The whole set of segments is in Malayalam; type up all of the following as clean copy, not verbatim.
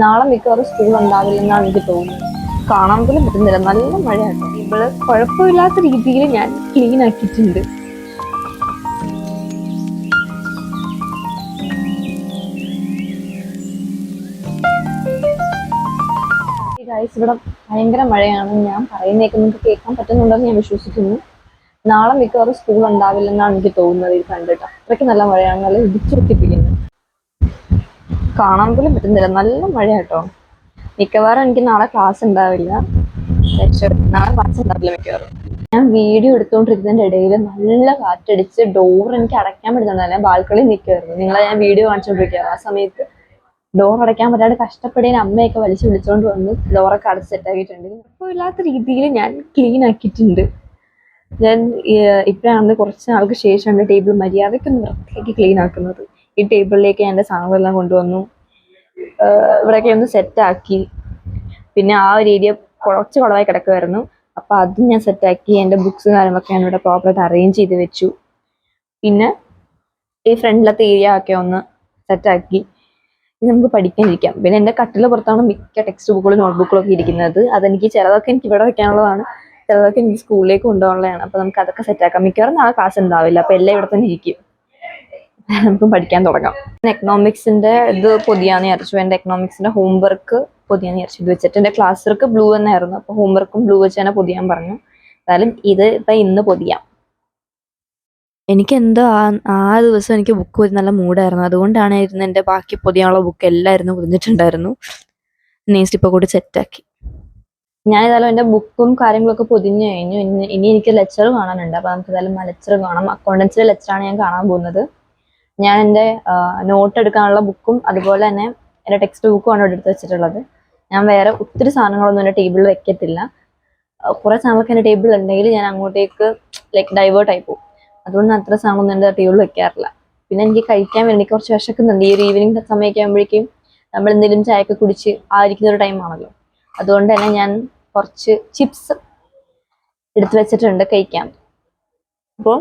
നാളെ മിക്കവാറും സ്കൂൾ ഉണ്ടാവില്ലെന്നാണ് എനിക്ക് തോന്നുന്നത്. കാണാൻ പോലും പറ്റുന്നില്ല, നല്ല മഴയാട്ടോ. ഇവള് കുഴപ്പമില്ലാത്ത രീതിയിൽ ഞാൻ ക്ലീൻ ആക്കിയിട്ടുണ്ട്. ഇവിടെ ഭയങ്കര മഴയാണ്. ഞാൻ പറയുന്നേക്ക് നിങ്ങൾക്ക് കേൾക്കാൻ പറ്റുന്നുണ്ടെന്ന് ഞാൻ വിശ്വസിക്കുന്നു. നാളെ മിക്കവാറും സ്കൂൾ ഉണ്ടാവില്ലെന്നാണ് എനിക്ക് തോന്നുന്നത്. ഇത് കണ്ടിട്ട് അത്രയ്ക്ക് നല്ല മഴയാണ്, നല്ല ഇടിച്ചു പൊട്ടിപ്പിക്കുന്നത്. കാണാൻ പോലും പറ്റുന്നില്ല, നല്ല മഴയാട്ടോ. മിക്കവാറും എനിക്ക് നാളെ ക്ലാസ് ഉണ്ടാവില്ല. നാളെ ക്ലാസ് ഉണ്ടാവില്ല മിക്കവാറും. ഞാൻ വീഡിയോ എടുത്തുകൊണ്ടിരിക്കുന്നതിന്റെ ഇടയിൽ നല്ല കാറ്റടിച്ച് ഡോർ എനിക്ക് അടയ്ക്കാൻ പറ്റുന്നുണ്ടല്ല. ഞാൻ ബാൽക്കണിയിൽ നിൽക്കുമായിരുന്നു, നിങ്ങളെ ഞാൻ വീഡിയോ കാണിച്ചുകൊണ്ടിരിക്കുകയാണ്. ആ സമയത്ത് ഡോർ അടയ്ക്കാൻ പറ്റാതെ കഷ്ടപ്പെടേന് അമ്മയൊക്കെ വലിച്ചു വിളിച്ചുകൊണ്ട് വന്ന് ഡോറൊക്കെ അടച്ച് സെറ്റാക്കിയിട്ടുണ്ട്. കുഴപ്പമില്ലാത്ത രീതിയിൽ ഞാൻ ക്ലീൻ ആക്കിയിട്ടുണ്ട്. ഞാൻ ഇപ്പോഴാണ് കുറച്ച് നാൾക്ക് ശേഷം ടേബിൾ മര്യാദയ്ക്കൊന്ന് വൃത്തിയാക്കി ക്ലീൻ ആക്കുന്നത്. ഈ ടേബിളിലേക്ക് ഞാൻ എൻ്റെ സാധനങ്ങളെല്ലാം കൊണ്ടുവന്നു, ഇവിടെയൊക്കെ ഒന്ന് സെറ്റാക്കി. പിന്നെ ആ ഒരു ഏരിയ കുറച്ച് കുളമായി കിടക്കുമായിരുന്നു, അപ്പോൾ അതും ഞാൻ സെറ്റാക്കി. എൻ്റെ ബുക്സ് കാര്യങ്ങളൊക്കെ ഞാൻ ഇവിടെ പ്രോപ്പറായിട്ട് അറേഞ്ച് ചെയ്ത് വെച്ചു. പിന്നെ ഈ ഫ്രണ്ടിലത്തെ ഏരിയ ഒക്കെ ഒന്ന് സെറ്റാക്കി. നമുക്ക് പഠിക്കാനിരിക്കാം. പിന്നെ എൻ്റെ കട്ടിലെ പുറത്താണ് മിക്ക ടെക്സ്റ്റ് ബുക്കുകളും നോട്ട്ബുക്കുകളും ഒക്കെ ഇരിക്കുന്നത്. അതെനിക്ക് ചിലതൊക്കെ എനിക്ക് ഇവിടെ വെക്കാനുള്ളതാണ്, ചിലതൊക്കെ എനിക്ക് സ്കൂളിലേക്ക് കൊണ്ടുപോകാനുള്ളതാണ്. അപ്പോൾ നമുക്ക് അതൊക്കെ സെറ്റാക്കാം. മിക്കവാറും നാളെ ക്ലാസ് ഉണ്ടാവില്ല, അപ്പോൾ എല്ലാം ഇവിടെ തന്നെ ഇരിക്കും. നമുക്ക് പഠിക്കാൻ തുടങ്ങാം. എക്കണോമിക്സിന്റെ ഇത് പൊതിയാന്ന് വിചാരിച്ചു. എൻ്റെ എക്കണോമിക്സിന്റെ ഹോംവർക്ക് പൊതിയാന്ന് വിചാരിച്ചു. ഇത് വെച്ചിട്ട് എൻ്റെ ക്ലാസ് വർക്ക് ബ്ലൂ തന്നെയായിരുന്നു, അപ്പോൾ ഹോംവർക്കും ബ്ലൂ വെച്ച് തന്നെ പൊതിയാൻ പറഞ്ഞു. എന്തായാലും ഇത് ഇപ്പം ഇന്ന് പൊതിയാം. എനിക്ക് എന്തോ ആ ദിവസം എനിക്ക് ബുക്ക് പൊതി നല്ല മൂഡായിരുന്നു. അതുകൊണ്ടാണ് ഇരുന്ന് എൻ്റെ ബാക്കി പൊതിയാനുള്ള ബുക്ക് എല്ലായിരുന്നു പൊതിഞ്ഞിട്ടുണ്ടായിരുന്നു. നെക്സ്റ്റ് ഇപ്പോൾ കൂടി സെറ്റാക്കി. ഞാൻ ഏതായാലും എൻ്റെ ബുക്കും കാര്യങ്ങളൊക്കെ പൊതിഞ്ഞു കഴിഞ്ഞു. ഇനി എനിക്ക് ലെക്ചർ കാണാനുണ്ട്, അപ്പോൾ നമുക്ക് ഏതായാലും ലെക്ചർ കാണാം. അക്കൗണ്ടൻസിലെ ലെക്ചറാണ് ഞാൻ കാണാൻ പോകുന്നത്. ഞാൻ എൻ്റെ നോട്ട് എടുക്കാനുള്ള ബുക്കും അതുപോലെ തന്നെ എൻ്റെ ടെക്സ്റ്റ് ബുക്കുമാണ് ഇവിടെ എടുത്ത് വെച്ചിട്ടുള്ളത്. ഞാൻ വേറെ ഒത്തിരി സാധനങ്ങളൊന്നും എൻ്റെ ടേബിളിൽ വെക്കത്തില്ല. കുറേ സാധനങ്ങളൊക്കെ എൻ്റെ ടേബിളിൽ ഉണ്ടെങ്കിൽ ഞാൻ അങ്ങോട്ടേക്ക് ഡൈവേർട്ട് ആയി പോകും. അതുകൊണ്ട് അത്ര സാധനമൊന്നും എൻ്റെ ടേബിളിൽ വെക്കാറില്ല. പിന്നെ എനിക്ക് കഴിക്കാൻ വേണ്ടി കുറച്ച് വിശക്കുന്നുണ്ട്. ഈ ഒരു ഈവനിങ് സമയമൊക്കെ ആകുമ്പോഴേക്കും നമ്മൾ എന്തെങ്കിലും ചായയൊക്കെ കുടിച്ച് ആയിരിക്കുന്ന ഒരു ടൈമാണല്ലോ. അതുകൊണ്ട് തന്നെ ഞാൻ കുറച്ച് ചിപ്സ് എടുത്ത് വെച്ചിട്ടുണ്ട് കഴിക്കാം. അപ്പോൾ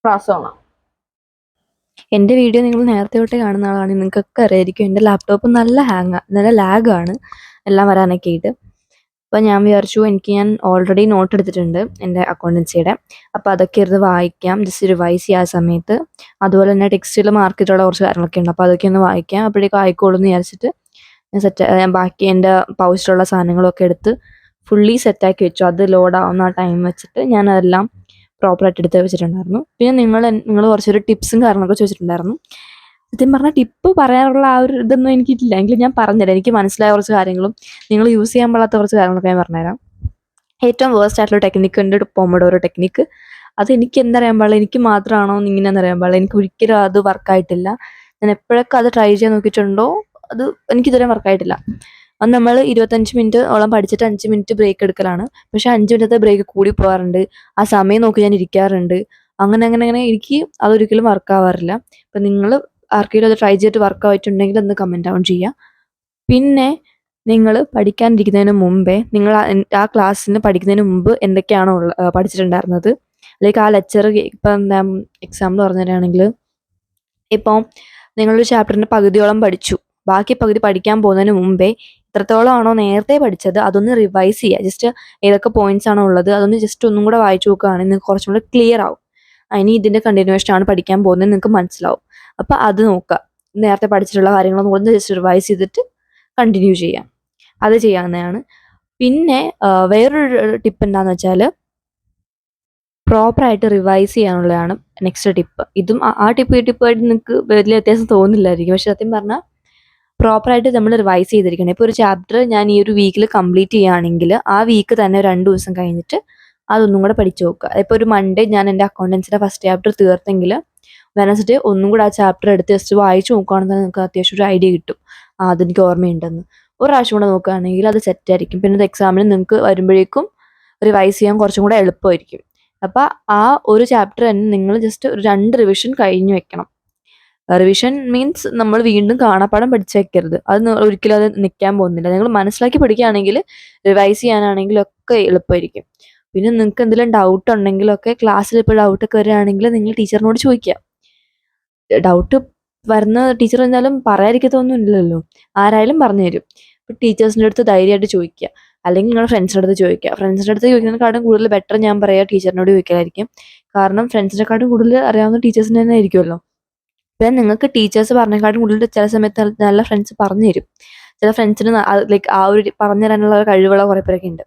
ക്ലാസ് കാണാം. എൻ്റെ വീഡിയോ നിങ്ങൾ നേരത്തെ തൊട്ടേ കാണുന്ന ആളാണ്, നിങ്ങൾക്കൊക്കെ അറിയായിരിക്കും എൻ്റെ ലാപ്ടോപ്പ് നല്ല ലാഗാണ് എല്ലാം വരാനൊക്കെ ആയിട്ട്. അപ്പോൾ ഞാൻ വിചാരിച്ചു ഞാൻ ഓൾറെഡി നോട്ട് എടുത്തിട്ടുണ്ട് എൻ്റെ അക്കൗണ്ടൻസിയുടെ, അപ്പോൾ അതൊക്കെ ഇരുന്ന് വായിക്കാം, ജസ്റ്റ് റിവൈസ് ചെയ്യാൻ സമയത്ത്. അതുപോലെ തന്നെ ടെക്സ്റ്റിൽ മാർക്ക് ചെയ്തിട്ടുള്ള കുറച്ച് കാര്യങ്ങളൊക്കെ ഉണ്ട്, അപ്പോൾ അതൊക്കെ ഒന്ന് വായിക്കാം. അപ്പോഴേക്കും ആയിക്കോളൂ എന്ന് വിചാരിച്ചിട്ട് ഞാൻ ബാക്കി എൻ്റെ പൗച്ചിലുള്ള സാധനങ്ങളൊക്കെ എടുത്ത് ഫുള്ളി സെറ്റാക്കി വെച്ചു. അത് ലോഡാവുന്ന ആ ടൈം വെച്ചിട്ട് ഞാൻ അതെല്ലാം പ്രോപ്പറായിട്ട് എടുത്ത് വെച്ചിട്ടുണ്ടായിരുന്നു. പിന്നെ നിങ്ങൾ കുറച്ചൊരു ടിപ്സും കാര്യങ്ങളൊക്കെ ചോദിച്ചിട്ടുണ്ടായിരുന്നു. സത്യം പറഞ്ഞാൽ ടിപ്പ് പറയാനുള്ള ആ ഒരു ഇതൊന്നും എനിക്കില്ല, എങ്കിലും ഞാൻ പറഞ്ഞുതരാം. എനിക്ക് മനസ്സിലായ കുറച്ച് കാര്യങ്ങളും നിങ്ങൾ യൂസ് ചെയ്യാൻ പാടാത്ത കുറച്ച് കാര്യങ്ങളൊക്കെ ഞാൻ പറഞ്ഞുതരാം. ഏറ്റവും വേസ്റ്റ് ആയിട്ടുള്ള ടെക്നിക്ക് ഉണ്ട് പൊമഡോറോ ടെക്നിക്ക്. അത് എനിക്ക് എന്തറിയാൻ പാടില്ല, എനിക്ക് മാത്രമാണോ ഇങ്ങനെയെന്ന് അറിയാൻ പാടില്ല. എനിക്ക് ഒരിക്കലും അത് വർക്കായിട്ടില്ല. ഞാൻ എപ്പോഴൊക്കെ അത് ട്രൈ ചെയ്യാൻ നോക്കിയിട്ടുണ്ടോ അത് എനിക്കിതുവരെ വർക്കായിട്ടില്ല. അത് നമ്മൾ 25 മിനിറ്റ് ഓളം പഠിച്ചിട്ട് 5 മിനിറ്റ് ബ്രേക്ക് എടുക്കലാണ്. പക്ഷെ 5 മിനിറ്റത്തെ ബ്രേക്ക് കൂടി പോകാറുണ്ട്. ആ സമയം നോക്കി ഞാൻ ഇരിക്കാറുണ്ട്. അങ്ങനെ എനിക്ക് അതൊരിക്കലും വർക്കാവാറില്ല. അപ്പം നിങ്ങൾ ആർക്കെങ്കിലും അത് ട്രൈ ചെയ്തിട്ട് വർക്കായിട്ടുണ്ടെങ്കിൽ ഒന്ന് കമൻറ്റ് ഡൗൺ ചെയ്യുക. പിന്നെ നിങ്ങൾ പഠിക്കാനിരിക്കുന്നതിന് മുമ്പേ നിങ്ങൾ ആ ക്ലാസ്സിന് പഠിക്കുന്നതിന് മുമ്പ് എന്തൊക്കെയാണോ പഠിച്ചിട്ടുണ്ടായിരുന്നത്, അല്ലെങ്കിൽ ആ ലെക്ചർ ഇപ്പം എന്താ എക്സാമ്പിൾ പറഞ്ഞു തരികയാണെങ്കിൽ, ഇപ്പം നിങ്ങളൊരു ചാപ്റ്ററിൻ്റെ പകുതിയോളം പഠിച്ചു, ബാക്കി പകുതി പഠിക്കാൻ പോകുന്നതിന് മുമ്പേ എത്രത്തോളം ആണോ നേരത്തെ പഠിച്ചത് അതൊന്ന് റിവൈസ് ചെയ്യുക. ജസ്റ്റ് ഏതൊക്കെ പോയിന്റ്സ് ആണോ ഉള്ളത് അതൊന്ന് ജസ്റ്റ് ഒന്നും കൂടെ വായിച്ചു നോക്കുകയാണെങ്കിൽ നിങ്ങൾക്ക് കുറച്ചും കൂടെ ക്ലിയർ ആവും. ഇനി ഇതിൻ്റെ കണ്ടിന്യൂവേഷൻ ആണ് പഠിക്കാൻ പോകുന്നത് നിങ്ങൾക്ക് മനസ്സിലാവും. അപ്പോൾ അത് നോക്കുക. നേരത്തെ പഠിച്ചിട്ടുള്ള കാര്യങ്ങളൊന്നും കൂടെ ജസ്റ്റ് റിവൈസ് ചെയ്തിട്ട് കണ്ടിന്യൂ ചെയ്യാം. അത് ചെയ്യാവുന്നതാണ്. പിന്നെ വേറൊരു ടിപ്പ് എന്താണെന്ന് വെച്ചാൽ പ്രോപ്പറായിട്ട് റിവൈസ് ചെയ്യാനുള്ളതാണ് നെക്സ്റ്റ് ടിപ്പ്. ഇതും ആ ടിപ്പ് ഈ ടിപ്പായിട്ട് നിങ്ങൾക്ക് വലിയ വ്യത്യാസം തോന്നില്ലായിരിക്കും, പക്ഷെ സത്യം പറഞ്ഞാൽ പ്രോപ്പറായിട്ട് നമ്മൾ റിവൈസ് ചെയ്തിരിക്കണം. ഇപ്പോൾ ഒരു ചാപ്റ്റർ ഞാൻ ഈ ഒരു വീക്കിൽ കംപ്ലീറ്റ് ചെയ്യുകയാണെങ്കിൽ ആ വീക്ക് തന്നെ 2 ദിവസം കഴിഞ്ഞിട്ട് അതൊന്നും കൂടെ പഠിച്ചു നോക്കുക. ഇപ്പോൾ ഒരു മൺഡേ ഞാൻ എൻ്റെ അക്കൗണ്ടൻസിൻ്റെ ഫസ്റ്റ് ചാപ്റ്റർ തീർത്തെങ്കിൽ വെനസ്ഡേ ഒന്നും കൂടെ ആ ചാപ്റ്റർ എടുത്ത് ജസ്റ്റ് വായിച്ചു നോക്കുകയാണെങ്കിൽ നിങ്ങൾക്ക് അത്യാവശ്യം ഒരു ഐഡിയ കിട്ടും. അതെനിക്ക് ഓർമ്മയുണ്ടെന്ന്. ഒരു പ്രാവശ്യം കൂടെ നോക്കുകയാണെങ്കിൽ അത് സെറ്റായിരിക്കും. പിന്നെ അത് എക്സാമിന് നിങ്ങൾക്ക് വരുമ്പോഴേക്കും റിവൈസ് ചെയ്യാൻ കുറച്ചും കൂടെ എളുപ്പമായിരിക്കും. അപ്പോൾ ആ ഒരു ചാപ്റ്റർ തന്നെ നിങ്ങൾ ജസ്റ്റ് ഒരു 2 റിവിഷൻ കഴിഞ്ഞ് വെക്കണം. റിവിഷൻ മീൻസ് നമ്മൾ വീണ്ടും കാണാപ്പാഠം പഠിച്ചു വെക്കരുത്. അത് ഒരിക്കലും അത് നിൽക്കാൻ പോകുന്നില്ല. നിങ്ങൾ മനസ്സിലാക്കി പഠിക്കുകയാണെങ്കിൽ റിവൈസ് ചെയ്യാനാണെങ്കിലും ഒക്കെ എളുപ്പമായിരിക്കും. പിന്നെ നിങ്ങൾക്ക് എന്തെങ്കിലും ഡൗട്ട് ഉണ്ടെങ്കിലൊക്കെ ക്ലാസ്സിൽ ഇപ്പോൾ ഡൗട്ടൊക്കെ വരികയാണെങ്കിൽ നിങ്ങൾ ടീച്ചറിനോട് ചോദിക്കുക. ഡൗട്ട് വരുന്ന ടീച്ചർ എന്തായാലും പറയാതിരിക്കത്തൊന്നും ഇല്ലല്ലോ, ആരായാലും പറഞ്ഞു തരും. ഇപ്പം ടീച്ചേഴ്സിൻ്റെ അടുത്ത് ധൈര്യമായിട്ട് ചോദിക്കുക, അല്ലെങ്കിൽ നിങ്ങളുടെ ഫ്രണ്ട്സിൻ്റെ അടുത്ത് ചോദിക്കുക. ഫ്രണ്ട്സിൻ്റെ അടുത്ത് ചോദിക്കുന്നതിനെക്കാട്ടും കൂടുതൽ ബെറ്റർ ഞാൻ പറയാം ടീച്ചറിനോട് ചോദിക്കലായിരിക്കും. കാരണം ഫ്രണ്ട്സിനെക്കാട്ടും കൂടുതൽ അറിയാവുന്ന ടീച്ചേഴ്സിന് തന്നെ ആയിരിക്കുമല്ലോ. പിന്നെ നിങ്ങൾക്ക് ടീച്ചേഴ്സ് പറഞ്ഞേക്കാട്ടും കൂടുതൽ ചില സമയത്ത് നല്ല ഫ്രണ്ട്സ് പറഞ്ഞു തരും. ചില ഫ്രണ്ട്സിന് ലൈക്ക് ആ ഒരു പറഞ്ഞു തരാനുള്ള കഴിവുള്ള കുറേ പേരൊക്കെ ഉണ്ട്.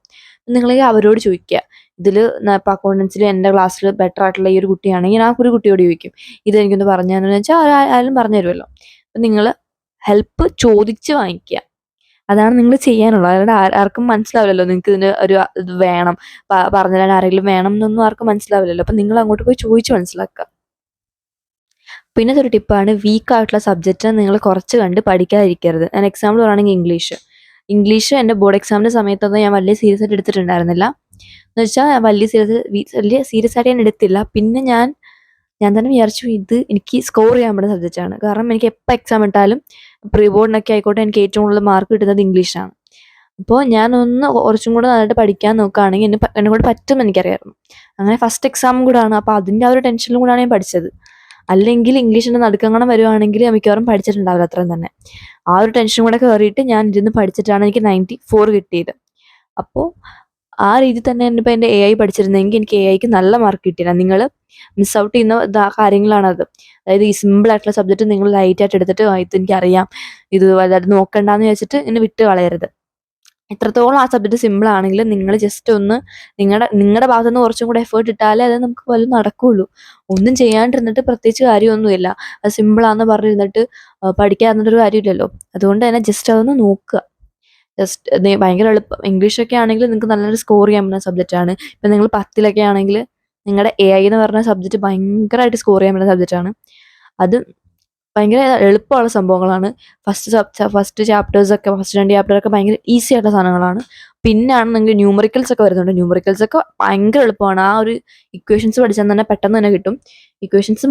നിങ്ങൾ അവരോട് ചോദിക്കുക. ഇതിൽ ഇപ്പോൾ അക്കൗണ്ടൻസിൽ എൻ്റെ ക്ലാസ്സിൽ ബെറ്റർ ആയിട്ടുള്ള ഈ ഒരു കുട്ടിയാണെങ്കിൽ ഞാൻ ഒരു കുട്ടിയോട് ചോദിക്കും, ഇതെനിക്കൊന്ന് പറഞ്ഞു തരാമെന്ന് വെച്ചാൽ ആരും പറഞ്ഞു തരുമല്ലോ. അപ്പം നിങ്ങൾ ഹെൽപ്പ് ചോദിച്ച് വാങ്ങിക്കുക. അതാണ് നിങ്ങൾ ചെയ്യാനുള്ളത്. അല്ലാണ്ട് ആർക്കും മനസ്സിലാവില്ലല്ലോ നിങ്ങൾക്ക് ഇതിന് ഒരു ഇത് വേണം, പറഞ്ഞു തരാൻ ആരെങ്കിലും വേണം എന്നൊന്നും ആർക്കും മനസ്സിലാവില്ലല്ലോ. അപ്പം നിങ്ങൾ അങ്ങോട്ട് പോയി ചോദിച്ച് മനസ്സിലാക്കുക. പിന്നത്തെ ഒരു ടിപ്പാണ്, വീക്കായിട്ടുള്ള സബ്ജക്റ്റിനെ നിങ്ങൾ കുറച്ച് കണ്ട് പഠിക്കാതിരിക്കരുത്. ഞാൻ എക്സാമ്പിൾ പറയുകയാണെങ്കിൽ ഇംഗ്ലീഷ് എൻ്റെ ബോർഡ് എക്സാമിൻ്റെ സമയത്തൊന്നും ഞാൻ വലിയ സീരിയസ് ആയിട്ട് എടുത്തിട്ടുണ്ടായിരുന്നില്ല. എന്ന് വെച്ചാൽ വലിയ സീരിയസ് ആയിട്ട് ഞാൻ എടുത്തില്ല. പിന്നെ ഞാൻ തന്നെ വിചാരിച്ചു ഇത് എനിക്ക് സ്കോർ ചെയ്യാൻ പറ്റുന്ന സബ്ജക്റ്റാണ്. കാരണം എനിക്ക് എപ്പോൾ എക്സാം ഇട്ടാലും പ്രീ ബോർഡിനൊക്കെ ആയിക്കോട്ടെ എനിക്ക് ഏറ്റവും കൂടുതൽ മാർക്ക് കിട്ടുന്നത് ഇംഗ്ലീഷാണ്. അപ്പോൾ ഞാനൊന്ന് കുറച്ചും കൂടെ നന്നായിട്ട് പഠിക്കാൻ നോക്കുകയാണെങ്കിൽ എന്നെ കൊണ്ട് പറ്റുമെന്ന് എനിക്കറിയാമായിരുന്നു. അങ്ങനെ ഫസ്റ്റ് എക്സാമും കൂടാണ്. അപ്പോൾ അതിൻ്റെ ആ ഒരു ടെൻഷനിലും കൂടാണ് ഞാൻ പഠിച്ചത്. അല്ലെങ്കിൽ ഇംഗ്ലീഷിൻ്റെ നടുക്കങ്ങണം വരുവാണെങ്കിൽ മിക്കവാറും പഠിച്ചിട്ടുണ്ടാവില്ല അത്രയും തന്നെ. ആ ഒരു ടെൻഷനും കൂടെ കയറിയിട്ട് ഞാൻ ഇരുന്ന് പഠിച്ചിട്ടാണ് എനിക്ക് 94 കിട്ടിയത്. അപ്പോൾ ആ രീതി തന്നെ ഇപ്പോൾ എൻ്റെ AI പഠിച്ചിരുന്നെങ്കിൽ എനിക്ക് AIക്ക് നല്ല മാർക്ക് കിട്ടിയില്ല. നിങ്ങൾ മിസ് ഔട്ട് ചെയ്യുന്ന കാര്യങ്ങളാണത്. അതായത് ഈ സിമ്പിളായിട്ടുള്ള സബ്ജക്റ്റ് നിങ്ങൾ ലൈറ്റായിട്ട് എടുത്തിട്ട് ഇത് എനിക്കറിയാം, ഇത് വലുതായിട്ട് നോക്കണ്ടെന്ന് വെച്ചിട്ട് ഇങ്ങനെ വിട്ട് കളയരുത്. എത്രത്തോളം ആ സബ്ജക്റ്റ് സിമ്പിൾ ആണെങ്കിലും നിങ്ങൾ ജസ്റ്റ് ഒന്ന് നിങ്ങളുടെ ഭാഗത്തു നിന്ന് കുറച്ചും കൂടെ എഫേർട്ട് ഇട്ടാലേ അത് നമുക്ക് വല്ലതും നടക്കുകയുള്ളൂ. ഒന്നും ചെയ്യാണ്ടിരുന്നിട്ട് പ്രത്യേകിച്ച് കാര്യമൊന്നുമില്ല. അത് സിമ്പിളാന്ന് പറഞ്ഞിരുന്നിട്ട് പഠിക്കാതിരുന്നിട്ടൊരു കാര്യമില്ലല്ലോ. അതുകൊണ്ട് തന്നെ ജസ്റ്റ് അതൊന്ന് നോക്കുക. ജസ്റ്റ് ഭയങ്കര എളുപ്പം. ഇംഗ്ലീഷൊക്കെ ആണെങ്കിൽ നിങ്ങൾക്ക് നല്ലൊരു സ്കോർ ചെയ്യാൻ പറ്റുന്ന സബ്ജക്റ്റാണ്. ഇപ്പം നിങ്ങൾ 10ലൊക്കെ ആണെങ്കിൽ നിങ്ങളുടെ AI എന്ന് പറഞ്ഞ സബ്ജക്റ്റ് ഭയങ്കരമായിട്ട് സ്കോർ ചെയ്യാൻ പറ്റുന്ന സബ്ജക്റ്റാണ്. അത് ഭയങ്കര എളുപ്പമുള്ള സംഭവങ്ങളാണ്. ഫസ്റ്റ് ചാപ്റ്റേഴ്സൊക്കെ, ഫസ്റ്റ് 2 ചാപ്റ്ററൊക്കെ ഭയങ്കര ഈസി ആയിട്ടുള്ള സാധനങ്ങളാണ്. പിന്നാണ് നിങ്ങൾക്ക് ന്യൂമറിക്കൽസ് ഒക്കെ വരുന്നുണ്ട്. ന്യൂമറിക്കൽസ് ഒക്കെ ഭയങ്കര എളുപ്പമാണ്. ആ ഒരു ഇക്വേഷൻസ് പഠിച്ചാൽ തന്നെ പെട്ടെന്ന് തന്നെ കിട്ടും. ഇക്വേഷൻസ്